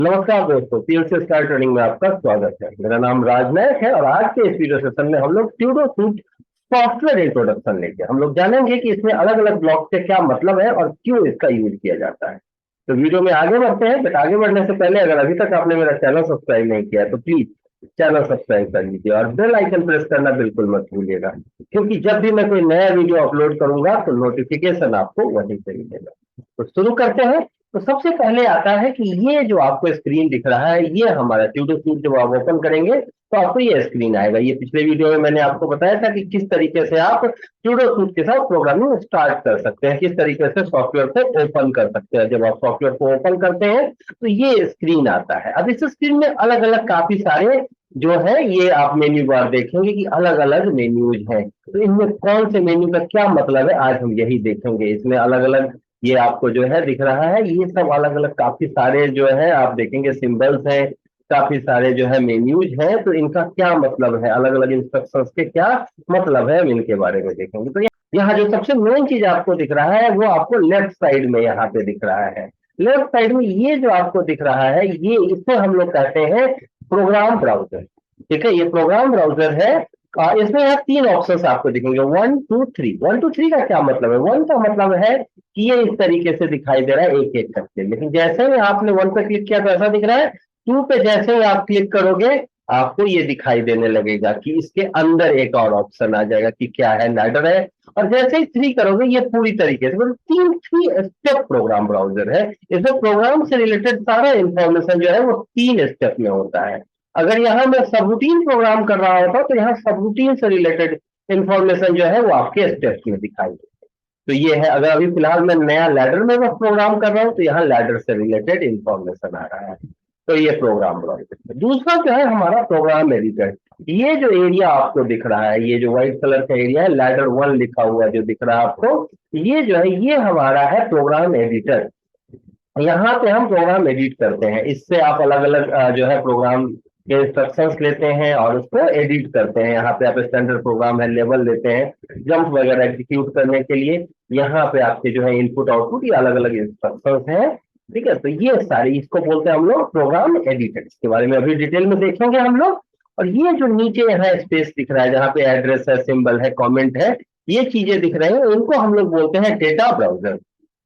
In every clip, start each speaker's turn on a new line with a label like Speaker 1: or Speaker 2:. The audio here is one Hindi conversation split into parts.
Speaker 1: नमस्कार दोस्तों, पीएलसी स्टार ट्रेनिंग में आपका स्वागत है। मेरा नाम राज नायक है और आज के इस वीडियो सेशन में हम लोग स्यूडो सूट सॉफ्टवेयर इंट्रोडक्शन लेके हम लोग जानेंगे कि इसमें अलग अलग ब्लॉक से क्या मतलब है और क्यों इसका यूज किया जाता है। तो वीडियो में आगे बढ़ते हैं, बट आगे बढ़ने से पहले अगर अभी तक आपने मेरा चैनल सब्सक्राइब नहीं किया है तो प्लीज चैनल सब्सक्राइब कर लीजिए और बेल आइकन प्रेस करना बिल्कुल मत भूलिएगा, क्योंकि जब भी मैं कोई नया वीडियो अपलोड करूंगा तो नोटिफिकेशन आपको वहीं से मिलेगा। तो शुरू करते हैं। तो सबसे पहले आता है कि ये जो आपको स्क्रीन दिख रहा है ये हमारा स्यूडो सूट जब आप ओपन करेंगे तो आपको ये स्क्रीन आएगा। ये पिछले वीडियो में मैंने आपको बताया था कि किस तरीके से आप स्यूडो सूट के साथ प्रोग्रामिंग स्टार्ट कर सकते हैं, किस तरीके से सॉफ्टवेयर को ओपन कर सकते हैं। जब आप सॉफ्टवेयर को ओपन करते हैं तो ये स्क्रीन आता है। अब इस स्क्रीन में अलग अलग काफी सारे जो है ये आप मेन्यू बार देखेंगे कि अलग अलग मेन्यूज हैं। तो इनमें कौन से मेन्यू का क्या मतलब है आज हम यही देखेंगे। इसमें अलग अलग ये आपको जो है दिख रहा है, ये सब अलग अलग काफी सारे जो है आप देखेंगे सिंबल्स हैं, काफी सारे जो है मेन्यूज हैं। तो इनका क्या मतलब है, अलग अलग इंस्ट्रक्शंस के क्या मतलब है, हम इनके बारे में देखेंगे। तो यहाँ जो सबसे मेन चीज आपको दिख रहा है वो आपको लेफ्ट साइड में यहाँ पे दिख रहा है। लेफ्ट साइड में ये जो आपको दिख रहा है ये इसे हम लोग कहते हैं प्रोग्राम ब्राउजर। ठीक है, ये प्रोग्राम ब्राउजर है। इसमें यहाँ तीन ऑप्शंस आपको दिखेंगे, 1 2 3। 1 2 3 का क्या मतलब है? 1 का मतलब है कि ये इस तरीके से दिखाई दे रहा है एक एक करके, लेकिन जैसे ही आपने 1 पे क्लिक किया तो ऐसा दिख रहा है। 2 पे जैसे ही आप क्लिक करोगे आपको ये दिखाई देने लगेगा कि इसके अंदर एक और ऑप्शन आ जाएगा कि क्या है, लैडर है। और जैसे ही 3 करोगे ये पूरी तरीके से मतलब 3 स्टेप प्रोग्राम ब्राउजर है। इसमें प्रोग्राम से रिलेटेड सारा इंफॉर्मेशन जो है वो 3 स्टेप में होता है। अगर यहाँ मैं सब रूटीन प्रोग्राम कर रहा होता तो यहाँ सब रूटीन से रिलेटेड इंफॉर्मेशन जो है वो आपके स्टेप्स में दिखाई दे। तो ये है, अगर अभी फिलहाल मैं नया लैडर में बस प्रोग्राम कर रहा हूँ तो यहाँ लैडर से रिलेटेड इंफॉर्मेशन आ रहा है। तो ये प्रोग्राम ब्राउजर। दूसरा जो है हमारा प्रोग्राम एडिटर। ये जो एरिया आपको दिख रहा है, ये जो व्हाइट कलर का एरिया है, लैडर 1 लिखा हुआ जो दिख रहा है आपको, ये जो है ये हमारा है प्रोग्राम एडिटर। यहाँ पे हम प्रोग्राम एडिट करते हैं। इससे आप अलग अलग जो है प्रोग्राम के इंस्ट्रक्शंस लेते हैं और उसको एडिट करते हैं। यहाँ पे आप स्टैंडर्ड प्रोग्राम है, लेवल लेते हैं जंप वगैरह एग्जीक्यूट करने के लिए। यहाँ पे आपके जो है इनपुट आउटपुट ये अलग अलग इंस्ट्रक्शंस हैं। ठीक है, तो ये सारी इसको बोलते हैं हम लोग प्रोग्राम एडिटर। इसके बारे में अभी डिटेल में देखेंगे हम लोग। और ये जो नीचे यहाँ स्पेस दिख रहा है जहाँ पे एड्रेस है, सिंबल है, कॉमेंट है, ये चीजें दिख रही हैं, इनको हम लोग बोलते हैं डेटा ब्राउजर।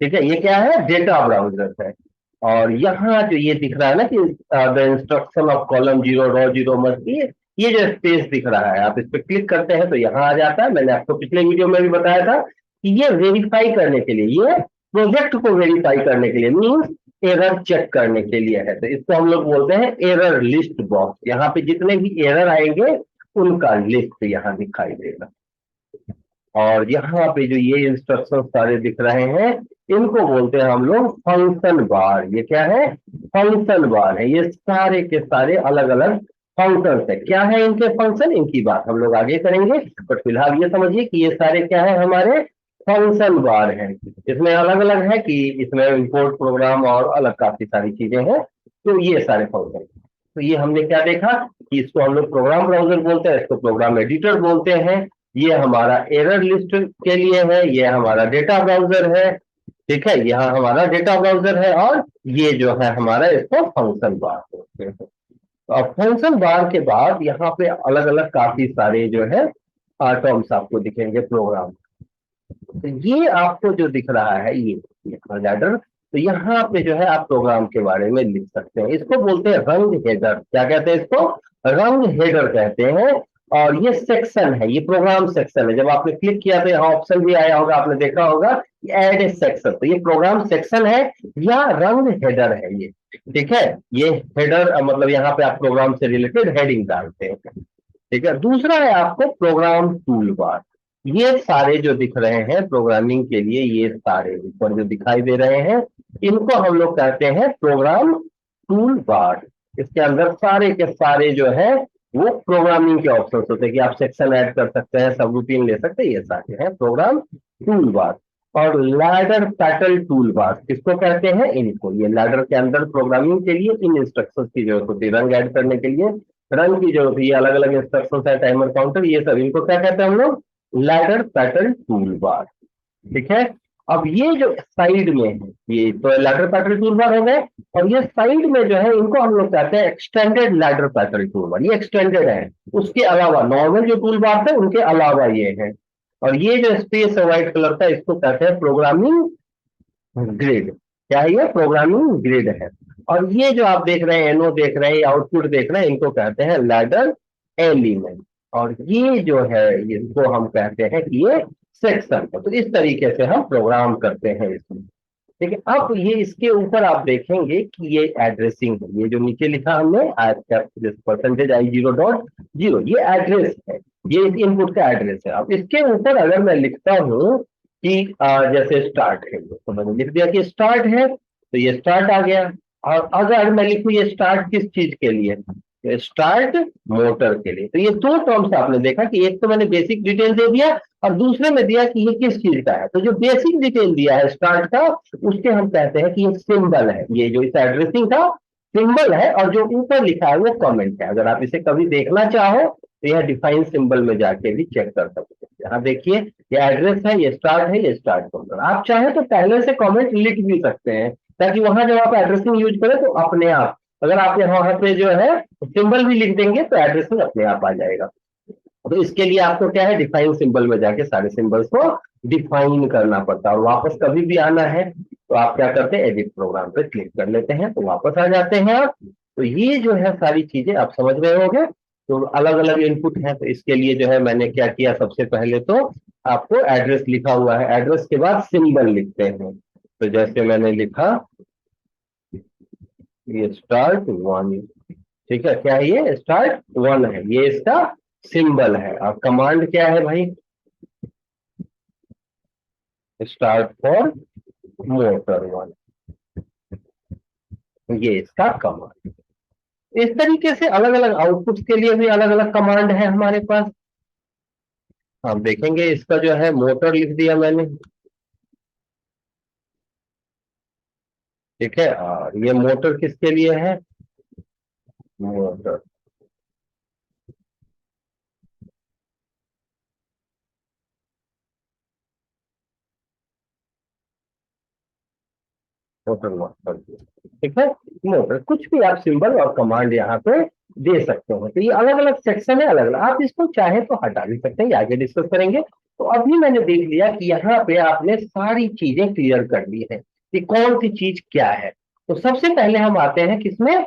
Speaker 1: ठीक है, ये क्या है? डेटा ब्राउजर है। और यहाँ जो ये दिख रहा है ना कि the instruction of column 0 row 0 must be, ये जो स्पेस दिख रहा है आप इस पर क्लिक करते हैं तो यहाँ आ जाता है। मैंने आपको पिछले वीडियो में भी बताया था कि ये वेरीफाई करने के लिए, ये प्रोजेक्ट को वेरीफाई करने के लिए मीन्स एरर चेक करने के लिए है। तो इसको हम लोग बोलते हैं एरर लिस्ट बॉक्स। यहाँ पे जितने भी एरर आएंगे उनका लिस्ट यहाँ दिखाई देगा। और यहाँ पे जो ये इंस्ट्रक्शन सारे दिख रहे हैं इनको बोलते हैं हम लोग फंक्शन बार। ये क्या है? फंक्शन बार है। ये सारे के सारे अलग अलग फंक्शन है। क्या है इनके फंक्शन, इनकी बात हम लोग आगे करेंगे, बट फिलहाल ये समझिए कि ये सारे क्या है, हमारे फंक्शन बार हैं। इसमें अलग अलग है कि इसमें इंपोर्ट प्रोग्राम और अलग काफी सारी चीजें हैं। तो ये सारे फंक्शन, तो ये हमने क्या देखा कि इसको हम लोग प्रोग्राम ब्राउजर बोलते हैं, इसको प्रोग्राम एडिटर बोलते हैं। ये हमारा एरर लिस्ट के लिए है, ये हमारा डेटा ब्राउजर है। ठीक है, यहाँ हमारा डेटा ब्राउजर है। और ये जो है हमारा, इसको फंक्शन बार बोलते हैं। तो अब फंक्शन बार के बाद यहाँ पे अलग अलग काफी सारे जो है टर्म्स आपको दिखेंगे प्रोग्राम। तो ये आपको जो दिख रहा है ये लैडर, तो यहाँ पे जो है आप प्रोग्राम के बारे में लिख सकते हैं। इसको बोलते हैं रंग हेडर। क्या कहते हैं इसको? रंग हेडर कहते हैं। और ये सेक्शन है, ये प्रोग्राम सेक्शन है। जब आपने क्लिक किया तो यहाँ ऑप्शन भी आया होगा, आपने देखा होगा ऐड ए सेक्शन। तो ये प्रोग्राम सेक्शन है या रंग हेडर है ये। ठीक है, ये हेडर मतलब यहाँ पे आप प्रोग्राम से रिलेटेड हेडिंग डालते हैं। ठीक है, दूसरा है आपको प्रोग्राम टूल बार। ये सारे जो दिख रहे हैं प्रोग्रामिंग के लिए, ये सारे ऊपर जो दिखाई दे रहे हैं इनको हम लोग कहते हैं प्रोग्राम टूल बार। इसके अंदर सारे के सारे जो है वो प्रोग्रामिंग के ऑप्शन होते हैं कि आप सेक्शन ऐड कर सकते हैं, सब रूटीन ले सकते हैं, ये सारे हैं प्रोग्राम टूल बार। और लैडर पैटर्न टूल बार किसको कहते हैं? इनको। ये लैडर के अंदर प्रोग्रामिंग के लिए इन इंस्ट्रक्शंस की जरूरत होती है, रंग ऐड करने के लिए रन की जरूरत है। ये अलग अलग इंस्ट्रक्शंस है, टाइमर काउंटर, ये सब, इनको क्या कहते हैं हम लोग? Ladder pattern tool bar. ठीक है, अब ये जो साइड में है, ये तो लैडर पैटर्न टूल बार हो गए, और ये साइड में जो है इनको हम लोग कहते हैं extended ladder pattern tool bar. ये एक्सटेंडेड है, उसके अलावा नॉर्मल जो टूल बार थे उनके अलावा ये है। और ये जो स्पेस है व्हाइट कलर का, इसको कहते हैं प्रोग्रामिंग ग्रिड। क्या है ये? प्रोग्रामिंग ग्रिड है। और ये जो आप देख रहे हैं, एनो देख रहे हैं, आउटपुट देख रहे हैं, इनको कहते हैं लैडर एलिमेंट। और ये जो है इसको हम कहते हैं कि ये सेक्शन है। तो इस तरीके से हम प्रोग्राम करते हैं इसमें। ठीक है, अब ये इसके ऊपर आप देखेंगे कि ये एड्रेसिंग है। ये जो नीचे लिखा हमने परसेंटेज i0.0, ये एड्रेस है, ये इनपुट का एड्रेस है। अब इसके ऊपर अगर मैं लिखता हूं कि जैसे स्टार्ट है, तो मैंने लिख दिया कि स्टार्ट है, तो ये स्टार्ट आ गया। और अगर मैं लिखूं ये स्टार्ट किस चीज के लिए, तो स्टार्ट मोटर के लिए। तो ये दो टर्म्स आपने देखा कि एक तो मैंने बेसिक डिटेल दे दिया और दूसरे में दिया कि ये किस चीज का है। तो जो बेसिक डिटेल दिया है स्टार्ट का, उसके हम कहते हैं कि ये सिंबल है, ये जो इस एड्रेसिंग का सिंबल है। और जो ऊपर लिखा है वो कमेंट है। अगर आप इसे कभी देखना चाहो तो यह डिफाइन सिंबल में जाके भी चेक कर सकते हैं। यहाँ देखिए ये एड्रेस है, ये स्टार्ट है, ये स्टार्ट मोटर। आप चाहे तो पहले से कमेंट लिख भी सकते हैं, ताकि वहां जब आप एड्रेसिंग यूज करें तो अपने आप, अगर आप यहाँ पे जो है सिंबल भी लिख देंगे तो एड्रेसिंग अपने आप आ जाएगा। तो इसके लिए आपको क्या है, डिफाइन सिंबल में जाके सारे सिंबल्स को डिफाइन करना पड़ता है। और वापस कभी भी आना है तो आप क्या करते हैं, एडिट प्रोग्राम पे क्लिक कर लेते हैं, तो वापस आ जाते हैं आप। तो ये जो है सारी चीजें आप समझ रहे होंगे। तो अलग अलग इनपुट है, तो इसके लिए जो है मैंने क्या किया, सबसे पहले तो आपको एड्रेस लिखा हुआ है, एड्रेस के बाद सिंबल लिखते हैं। तो जैसे मैंने लिखा ये स्टार्ट 1, ठीक है, क्या है ये स्टार्ट 1 है, ये इसका सिंबल है। और कमांड क्या है भाई, स्टार्ट फॉर मोटर 1, ये इसका कमांड। इस तरीके से अलग अलग आउटपुट्स के लिए भी अलग अलग कमांड है हमारे पास। आप देखेंगे इसका जो है मोटर लिख दिया मैंने, ठीक है। और ये मोटर किसके लिए है, मोटर मोटर मोटर, ठीक है। मोटर कुछ भी आप सिंबल और कमांड यहाँ पे दे सकते हो। तो ये अलग अलग सेक्शन है, अलग अलग, आप इसको चाहे तो हटा भी सकते हैं, ये आगे डिस्कस करेंगे। तो अभी मैंने देख लिया कि यहाँ पे आपने सारी चीजें क्लियर कर ली है कि कौन सी चीज क्या है। तो सबसे पहले हम आते हैं किसमें,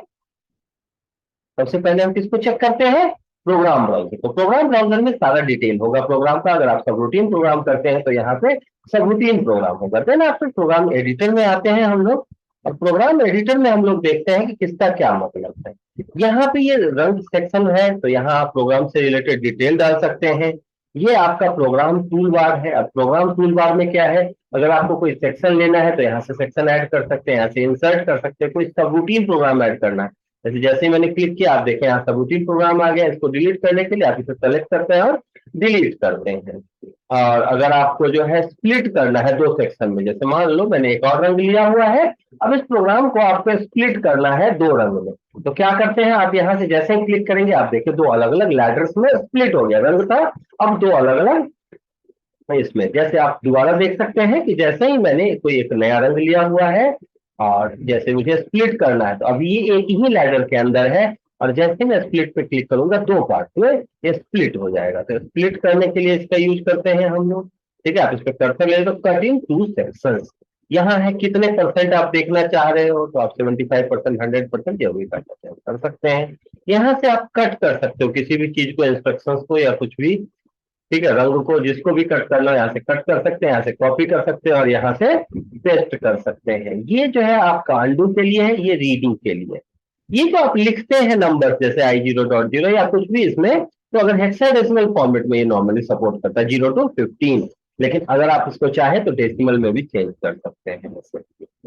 Speaker 1: सबसे पहले हम किसको चेक करते हैं, प्रोग्राम ब्राउजर। तो प्रोग्राम ब्राउजर में सारा डिटेल होगा प्रोग्राम का। अगर आप सब रूटीन प्रोग्राम करते हैं तो यहाँ पे सब रूटीन प्रोग्राम होगा। देन आप फिर प्रोग्राम एडिटर में आते हैं हम लोग, और प्रोग्राम एडिटर में हम लोग देखते हैं कि किसका क्या मतलब है। यहाँ पे ये रंग सेक्शन है, तो यहाँ आप प्रोग्राम से रिलेटेड डिटेल डाल सकते हैं। ये आपका प्रोग्राम टूल बार है। अब प्रोग्राम टूल बार में क्या है, अगर आपको कोई सेक्शन लेना है तो यहाँ से सेक्शन ऐड कर सकते हैं, यहाँ से इंसर्ट कर सकते हैं, कोई सब रूटीन प्रोग्राम ऐड करना है। जैसे ही मैंने क्लिक किया, आप देखें यहाँ सबरूटीन प्रोग्राम आ गया। इसको डिलीट करने के लिए आप इसे सेलेक्ट करते हैं और डिलीट करते हैं। और अगर आपको जो है स्प्लिट करना है दो सेक्शन में, जैसे मान लो मैंने एक और रंग लिया हुआ है, अब इस प्रोग्राम को आपको स्प्लिट करना है दो रंग में, तो क्या करते हैं आप, यहाँ से जैसे ही क्लिक करेंगे आप देखिए दो अलग अलग लैडर्स में स्प्लिट हो गया रंग था। अब दो अलग अलग इसमें, जैसे आप दोबारा देख सकते हैं कि जैसे ही मैंने कोई एक नया रंग लिया हुआ है और जैसे मुझे स्प्लिट करना है, तो अभी ये एक ही लैडर के अंदर है, और जैसे मैं स्प्लिट पे क्लिक करूंगा दो पार्ट में ये स्प्लिट हो जाएगा। तो स्प्लिट करने के लिए इसका यूज करते हैं हम लोग, ठीक है। आप इस पर कर्सर ले तो कट इन टू सेक्शंस, यहाँ है कितने परसेंट आप देखना चाह रहे हो, तो आप 75%, 100% जो भी कर सकते हैं। यहाँ से आप कट कर सकते हो किसी भी चीज को, इंस्ट्रक्शंस को या कुछ भी, ठीक है। रंग को जिसको भी कट करना है यहाँ से कट कर सकते हैं, यहाँ से कॉपी कर सकते हैं और यहाँ से पेस्ट कर सकते हैं। ये जो है आपका अंडू के लिए है, ये रीडू के लिए। ये जो आप लिखते हैं नंबर जैसे i0.0 या कुछ भी इसमें, तो अगर हेक्साडेसिमल फॉर्मेट में ये नॉर्मली सपोर्ट करता है 0 to 15, लेकिन अगर आप इसको चाहे तो डेसिमल में भी चेंज कर सकते हैं,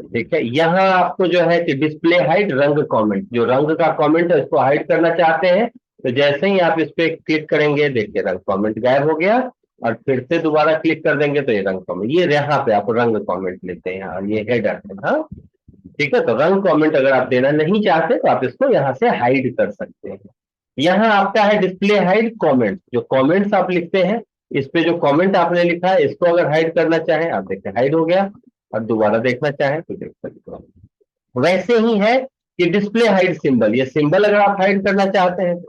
Speaker 1: ठीक है। यहाँ आपको जो है कि डिस्प्ले हाइड रंग कमेंट, जो रंग का कमेंट है उसको हाइड करना चाहते हैं, तो जैसे ही आप इस पे क्लिक करेंगे देखिए रंग कमेंट गायब हो गया, और फिर से दोबारा क्लिक कर देंगे तो ये रंग कमेंट, ये यहाँ पे आप रंग कमेंट लेते हैं और ये हेडर है, हाँ ठीक है। तो रंग कमेंट अगर आप देना नहीं चाहते तो आप इसको यहाँ से हाइड कर सकते हैं। यहाँ आपका है डिस्प्ले हाइड कमेंट, जो कमेंट्स आप लिखते हैं इस पे जो कमेंट आपने लिखा है इसको अगर हाइड करना चाहें आप देखते हैं हाइड हो गया, और दोबारा देखना चाहें तो देख सकते हो। वैसे ही है कि डिस्प्ले हाइड सिंबल, ये सिंबल अगर आप हाइड करना चाहते हैं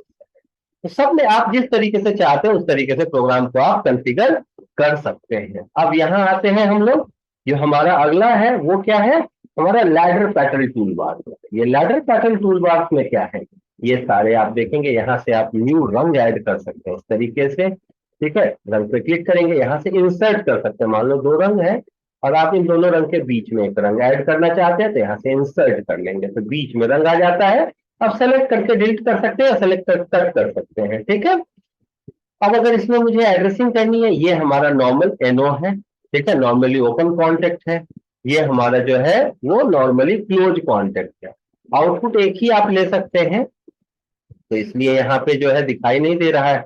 Speaker 1: तो सब में आप जिस तरीके से चाहते हैं उस तरीके से प्रोग्राम को आप कॉन्फ़िगर कर सकते हैं। अब यहां आते हैं हम लोग, जो हमारा अगला है वो क्या है, हमारा लैडर पैटर्न टूल बार। ये लैडर पैटर्न टूल बार में क्या है, ये सारे आप देखेंगे, यहां से आप न्यू रंग ऐड कर सकते हैं इस तरीके से, ठीक है। रंग पे क्लिक करेंगे, यहां से इंसर्ट कर सकते हैं, मान लो दो रंग है और आप इन दोनों रंग के बीच में एक रंग ऐड करना चाहते हैं तो यहाँ से इंसर्ट कर लेंगे तो बीच में रंग आ जाता है। अब सेलेक्ट करके डिलीट कर सकते हैं, सेलेक्ट कर सकते हैं, ठीक है। अब अगर इसमें मुझे एड्रेसिंग करनी है, ये हमारा नॉर्मल एनओ है, ठीक है, नॉर्मली ओपन कॉन्टेक्ट है। ये हमारा जो है वो नॉर्मली क्लोज कॉन्टेक्ट है। आउटपुट एक ही आप ले सकते हैं, तो इसलिए यहाँ पे जो है दिखाई नहीं दे रहा है।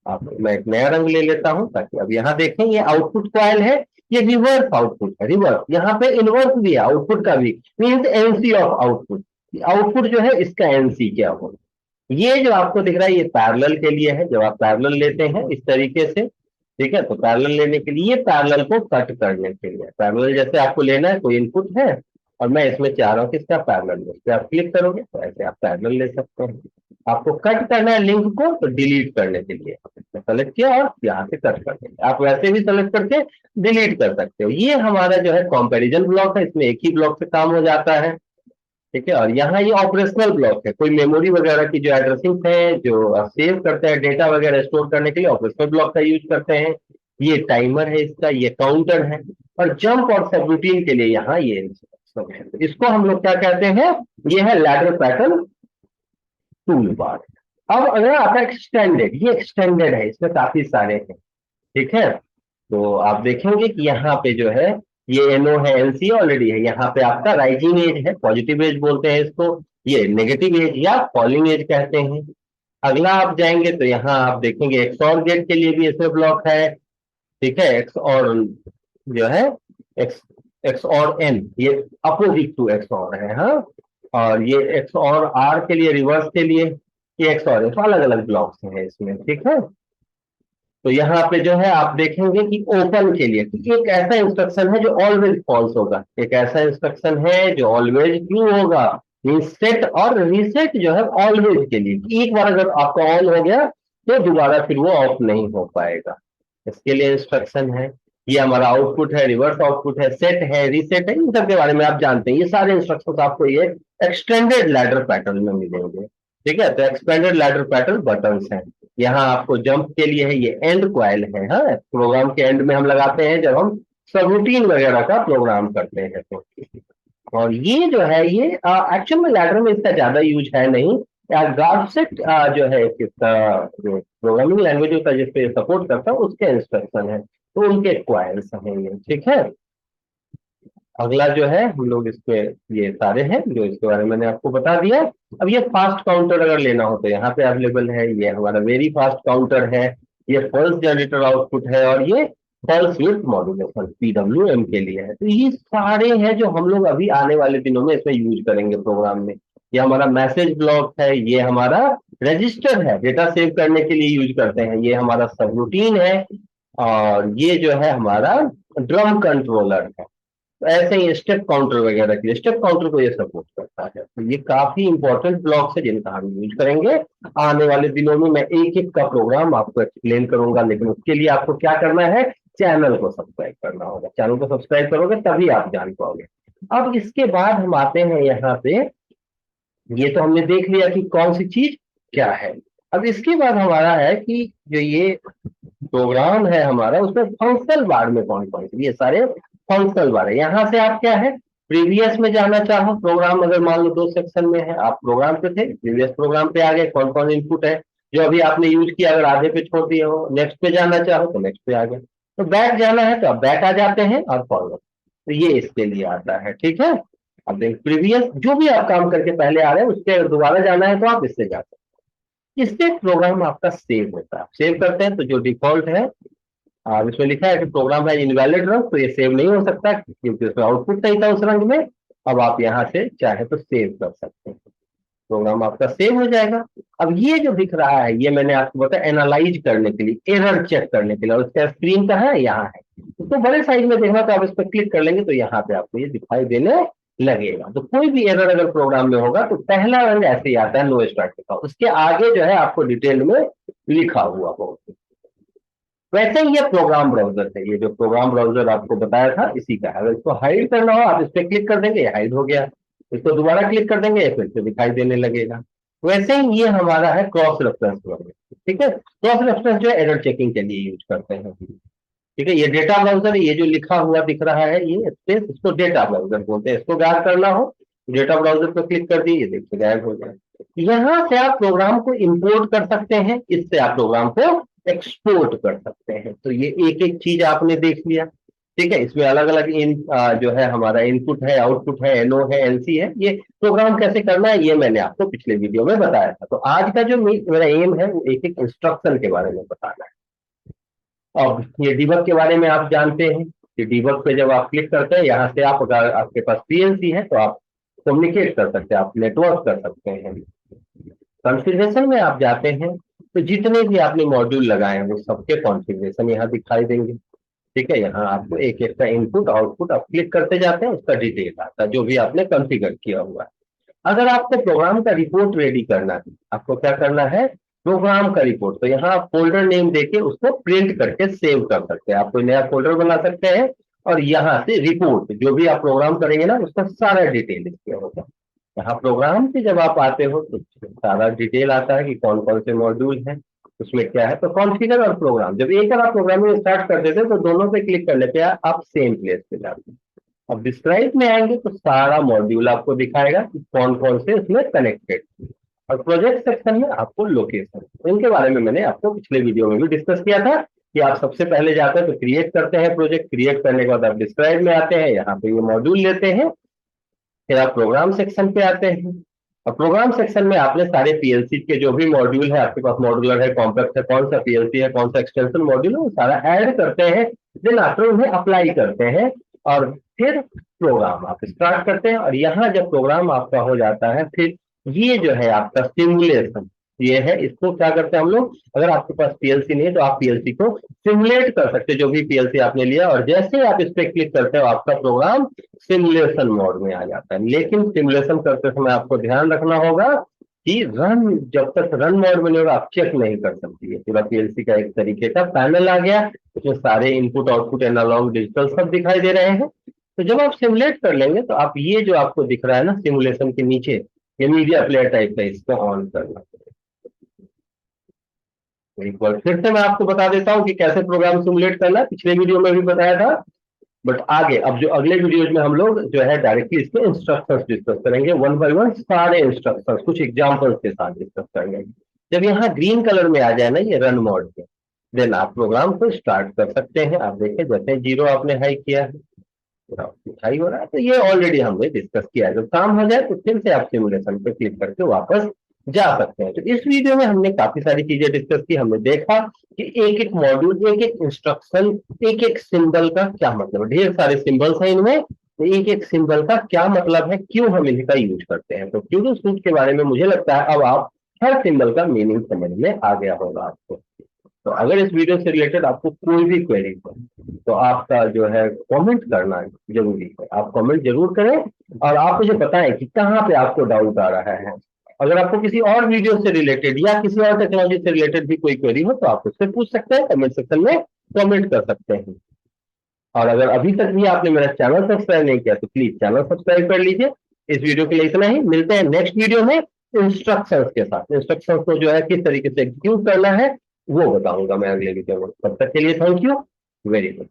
Speaker 1: आप मैं एक नया रंग ले लेता हूं ताकि अब यहाँ देखें ये आउटपुट कॉइल है, ये रिवर्स आउटपुट है, रिवर्स। यहाँ पे इनवर्स भी है आउटपुट का भी, means NC of output. Output जो है इसका एनसी क्या होगा। ये जो आपको दिख रहा है ये पैरेलल के लिए है, जब आप पैरेलल लेते हैं इस तरीके से, ठीक है, तो पैरेलल लेने के लिए, पैरेलल को कट करने के लिए, पैरेलल जैसे आपको लेना है, कोई इनपुट है और मैं इसमें चाह रहा हूँ कि इसका पैरेलल ले, तो आप क्लिक करोगे तो ऐसे आप पैरेलल ले सकते हैं। आपको कट करना है लिंक को तो डिलीट करने के लिए सेलेक्ट किया और यहाँ से कट कर देंगे, आप वैसे भी सेलेक्ट करके डिलीट कर सकते हो। ये हमारा जो है कंपैरिजन ब्लॉक है, इसमें एक ही ब्लॉक से काम हो जाता है, ठीक है। और यहाँ ये ऑपरेशनल ब्लॉक है, कोई मेमोरी वगैरह की जो एड्रेसिंग है, जो सेव करते हैं डेटा वगैरह स्टोर करने के लिए ऑपरेशनल ब्लॉक का यूज करते हैं। ये टाइमर है इसका, ये काउंटर है, और जंप और सब रूटीन के लिए यहाँ ये सब है। इसको हम लोग क्या कहते हैं, ये है लैडर पैटर्न टूल बार। अब अगर आता है एक्सटेंडेड, ये एक्सटेंडेड है, इसमें काफी सारे हैं, ठीक है। तो आप देखेंगे कि यहाँ पे जो है ये एनओ है, एनसी ऑलरेडी है, यहाँ पे आपका राइजिंग एज है, पॉजिटिव एज बोलते हैं इसको, ये नेगेटिव एज या फॉलिंग एज कहते हैं। अगला आप जाएंगे तो यहाँ आप देखेंगे एक्सऑर गेट के लिए भी इसमें ब्लॉक है, ठीक है। एक्स और जो है एक्स, एक्स और एन, ये अपोजिट टू एक्स और है, हाँ। और ये एक्स और आर के लिए, रिवर्स के लिए ये एक्स और, अलग अलग ब्लॉक्स हैं इसमें, ठीक है। तो यहाँ पे जो है आप देखेंगे कि ओपन के लिए एक ऐसा इंस्ट्रक्शन है जो ऑलवेज फॉल्स होगा, एक ऐसा इंस्ट्रक्शन है जो ऑलवेज ट्रू होगा, मीन सेट और रीसेट जो है ऑलवेज के लिए, एक बार अगर आपका ऑन हो गया तो दोबारा फिर वो ऑफ नहीं हो पाएगा, इसके लिए इंस्ट्रक्शन है। ये हमारा आउटपुट है, रिवर्स आउटपुट है, सेट है, रीसेट है, इन सब के बारे में आप जानते हैं। ये सारे इंस्ट्रक्शन आपको ये एक्सटेंडेड लैडर पैटर्न में मिलेंगे, ठीक है। तो एक्सटेंडेड लैडर पैटर्न बटन्स हैं। यहाँ आपको जंप के लिए है, ये एंड क्वाइल है, हाँ, प्रोग्राम के एंड में हम लगाते हैं जब हम सबरूटीन वगैरह का प्रोग्राम करते हैं तो। और ये जो है ये एक्चुअल में लैडर में इसका ज्यादा यूज है नहीं, गार्डसेट जो है इसका जो प्रोग्रामिंग लैंग्वेज होता है जिसपे सपोर्ट करता है उसके इंस्ट्रक्शन है, तो उनके क्वाइल्स हैं ये, ठीक है। अगला जो है हम लोग इसके, ये सारे हैं जो इसके बारे में मैंने आपको बता दिया। अब ये फास्ट काउंटर अगर लेना हो तो यहाँ पे अवेलेबल है, ये हमारा वेरी फास्ट काउंटर है, ये पल्स जनरेटर आउटपुट है, और ये पल्स विड्थ मॉड्यूलेशन पीडब्ल्यूएम के लिए है। तो ये सारे हैं जो हम लोग अभी आने वाले दिनों में इसमें यूज करेंगे प्रोग्राम में। ये हमारा मैसेज ब्लॉक है, ये हमारा रजिस्टर है, डेटा सेव करने के लिए यूज करते हैं, ये हमारा सब रूटीन है, और ये जो है हमारा ड्रम कंट्रोलर है। तो ऐसे ही स्टेप काउंटर वगैरह के लिए, स्टेप काउंटर को ये सपोर्ट करता है। तो ये काफी इंपॉर्टेंट ब्लॉक्स है जिनका हम यूज करेंगे आने वाले दिनों में। मैं एक एक का प्रोग्राम आपको एक्सप्लेन करूंगा, लेकिन उसके लिए आपको क्या करना है, चैनल को सब्सक्राइब करना होगा। चैनल को सब्सक्राइब करोगे तभी आप जान पाओगे। अब इसके बाद हम आते हैं यहाँ पे, ये तो हमने देख लिया कि कौन सी चीज क्या है। अब इसके बाद हमारा है कि जो ये प्रोग्राम है हमारा उसमें फंक्शनल बार में कौन कौन से, ये सारे फंक्शनल बार है। यहाँ से आप क्या है, प्रीवियस में जाना चाहो, प्रोग्राम अगर मान लो दो सेक्शन में है, आप प्रोग्राम पे थे, प्रीवियस प्रोग्राम पे आ गए, कौन कौन इनपुट है जो अभी आपने यूज किया, अगर आधे पे छोड़ दिए हो। नेक्स्ट पे जाना चाहो तो नेक्स्ट पे आ गए, तो बैक जाना है तो आप बैक आ जाते हैं, और फॉरवर्ड, तो ये इसके लिए आता है, ठीक है। अब देख प्रीवियस जो भी आप काम करके पहले आ रहे हैं उसके दोबारा जाना है तो आप इससे जा सकते हैं। इससे प्रोग्राम आपका सेव होता है, सेव करते हैं तो जो डिफॉल्ट है इसमें लिखा है कि प्रोग्राम है इनवैलिड रंग, तो ये सेव नहीं हो सकता क्योंकि उसमें आउटपुट नहीं था उस रंग में। अब आप यहाँ से चाहे तो सेव कर सकते हैं, प्रोग्राम आपका सेव हो जाएगा। अब ये जो दिख रहा है ये मैंने आपको बताया एनालाइज करने के लिए, एरर चेक करने के लिए, और उसका स्क्रीन कहाँ है, यहाँ है। तो बड़े साइज में देखना तो आप इस पर क्लिक कर लेंगे तो यहाँ पे आपको ये दिखाई देने लगेगा। तो कोई भी एरर अगर प्रोग्राम में होगा तो पहला रंग ऐसे ही आता है, नो स्टार्ट लिखा, उसके आगे जो है आपको डिटेल में लिखा हुआ होगा। वैसे ही ये प्रोग्राम ब्राउजर है, ये जो प्रोग्राम ब्राउजर आपको बताया था इसी का है। अगर इसको हाइड करना हो आप इस पर क्लिक कर देंगे, हाइड हो गया। इसको दोबारा क्लिक कर देंगे फिर से दिखाई देने लगेगा। वैसे ही ये हमारा है क्रॉस रेफरेंस ब्राउजर, ठीक है। क्रॉस रेफरेंस जो है एरर चेकिंग के लिए यूज करते हैं, ठीक है। ये डेटा ब्राउजर, ये जो लिखा हुआ दिख रहा है ये स्पेस, इसको डेटा ब्राउजर बोलते हैं। इसको गायब करना हो डेटा ब्राउजर पर क्लिक कर दिए, देखिए गायब हो जाए। यहां से आप प्रोग्राम को इंपोर्ट कर सकते हैं, इससे आप प्रोग्राम को एक्सपोर्ट कर सकते हैं। तो ये एक एक चीज आपने देख लिया, ठीक है। इसमें अलग अलग जो है हमारा इनपुट है, आउटपुट है, एलओ है, एलसी है। ये प्रोग्राम कैसे करना है ये मैंने आपको पिछले वीडियो में बताया था। तो आज का जो मेरा एम है वो एक एक इंस्ट्रक्शन के बारे में बताना है। अब ये डीबग के बारे में आप जानते हैं कि डीबग पे जब आप क्लिक करते हैं, यहाँ से आप अगर आपके पास पीएलसी है तो आप कम्युनिकेट कर सकते हैं, आप नेटवर्क कर सकते हैं। कॉन्फ़िगरेशन में आप जाते हैं तो जितने भी आपने मॉड्यूल लगाए हैं वो सबके कॉन्फ़िगरेशन यहाँ दिखाई देंगे, ठीक है। यहाँ आपको एक एक का इनपुट आउटपुट आप क्लिक करते जाते हैं, उसका डिटेल आता है जो भी आपने कॉन्फ़िगर किया हुआ है। अगर आपको प्रोग्राम का रिपोर्ट रेडी करना है, आपको क्या करना है, प्रोग्राम का रिपोर्ट, तो यहाँ आप फोल्डर नेम देके उसको प्रिंट करके सेव कर सकते हैं। आप कोई नया फोल्डर बना सकते हैं और यहाँ से रिपोर्ट जो भी आप प्रोग्राम करेंगे ना उसका सारा डिटेल इसमें होगा। यहाँ प्रोग्राम पे जब आप आते हो तो सारा डिटेल आता है कि कौन कौन से मॉड्यूल हैं, उसमें क्या है। तो कॉन्फ़िगर और प्रोग्राम, जब एक बार आप प्रोग्रामिंग स्टार्ट कर देते हैं तो दोनों पे क्लिक करने पे आप सेम प्लेस पे जाते हैं। अब डिस्क्राइब में आएंगे तो सारा मॉड्यूल आपको दिखाएगा कि कौन कौन से इसमें कनेक्टेड, और प्रोजेक्ट सेक्शन में आपको लोकेशन। इनके बारे में मैंने आपको पिछले वीडियो में भी डिस्कस किया था कि आप सबसे पहले जाते हैं तो क्रिएट करते हैं प्रोजेक्ट, क्रिएट करने के बाद आप डिस्क्राइब में आते हैं, यहाँ पे ये मॉड्यूल लेते हैं, फिर आप प्रोग्राम सेक्शन पे आते हैं। और प्रोग्राम सेक्शन में आपने सारे पीएलसी के जो भी मॉड्यूल है आपके पास, मॉड्यूलर है, कॉम्प्लेक्स है, कौन सा पीएलसी है, कौन सा एक्सटेंशन मॉड्यूल है, वो सारा ऐड करते हैं। देन आफ्टर उन्हें अप्लाई करते हैं और फिर प्रोग्राम आप स्टार्ट करते हैं। और यहाँ जब प्रोग्राम आपका हो जाता है फिर ये जो है आपका सिमुलेशन, ये है, इसको क्या करते हैं हम लोग, अगर आपके पास पीएलसी नहीं है तो आप पीएलसी को सिमुलेट कर सकते हैं, जो भी पीएलसी आपने लिया, और जैसे ही आप इस पर क्लिक करते हो आपका प्रोग्राम सिमुलेशन मोड में आ जाता है। लेकिन सिमुलेशन करते समय आपको ध्यान रखना होगा कि रन, जब तक रन मोड में नहीं होगा आप चेक नहीं कर सकती है। पूरा पीएलसी का एक तरीके का पैनल आ गया, उसमें सारे इनपुट आउटपुट एनालॉग डिजिटल सब दिखाई दे रहे हैं। तो जब आप सिमुलेट कर लेंगे तो आप ये जो आपको दिख रहा है ना सिमुलेशन के नीचे, ये मीडिया प्लेयर टाइप का, इसको ऑन करना। एक बार फिर से मैं आपको बता देता हूं कि कैसे प्रोग्राम सिमुलेट करना है, पिछले वीडियो में भी बताया था। बट आगे अब जो अगले वीडियोज में हम लोग जो है डायरेक्टली इसके इंस्ट्रक्शंस डिस्कस करेंगे, वन बाय वन सारे इंस्ट्रक्शंस कुछ एग्जांपल्स के साथ डिस्कस करेंगे। जब यहाँ ग्रीन कलर में आ जाए ना ये रन मोड पे, देन आप प्रोग्राम को स्टार्ट कर सकते हैं। आप देखें जैसे 0 आपने हाई किया है, हाई हो रहा है, तो ये ऑलरेडी हमने डिस्कस किया है। जब काम हो जाए तो फिर से आप सिमुलेशन पे क्लिक करके वापस जा सकते हैं। तो इस वीडियो में हमने काफी सारी चीजें डिस्कस की। हमने देखा कि एक एक मॉड्यूल, एक एक इंस्ट्रक्शन, एक एक सिंबल का क्या मतलब है। ढेर सारे सिंबल्स हैं इनमें, तो एक एक सिंबल का क्या मतलब है, क्यों हम इनका यूज करते हैं। तो ट्यूडो सूट के बारे में मुझे लगता है अब आप हर सिंबल का मीनिंग समझ में आ गया होगा आपको। तो अगर इस वीडियो से रिलेटेड आपको कोई भी क्वेरी हो तो आपका जो है कमेंट करना जरूरी है। आप कमेंट जरूर करें और आप मुझे बताएं कि कहाँ पे आपको डाउट आ रहा है। अगर आपको किसी और वीडियो से रिलेटेड या किसी और टेक्नोलॉजी से रिलेटेड भी कोई क्वेरी हो तो आप उससे पूछ सकते हैं, कमेंट सेक्शन में कमेंट कर सकते हैं। और अगर अभी तक भी आपने मेरा चैनल सब्सक्राइब नहीं किया तो प्लीज चैनल सब्सक्राइब कर लीजिए। इस वीडियो के लिए इतना ही, मिलते हैं नेक्स्ट वीडियो में इंस्ट्रक्शंस के साथ। इंस्ट्रक्शंस को जो है किस तरीके से एग्जीक्यूट करना है वो बताऊंगा मैं अगले वीडियो में। तब तक के लिए थैंक यू वेरी मच।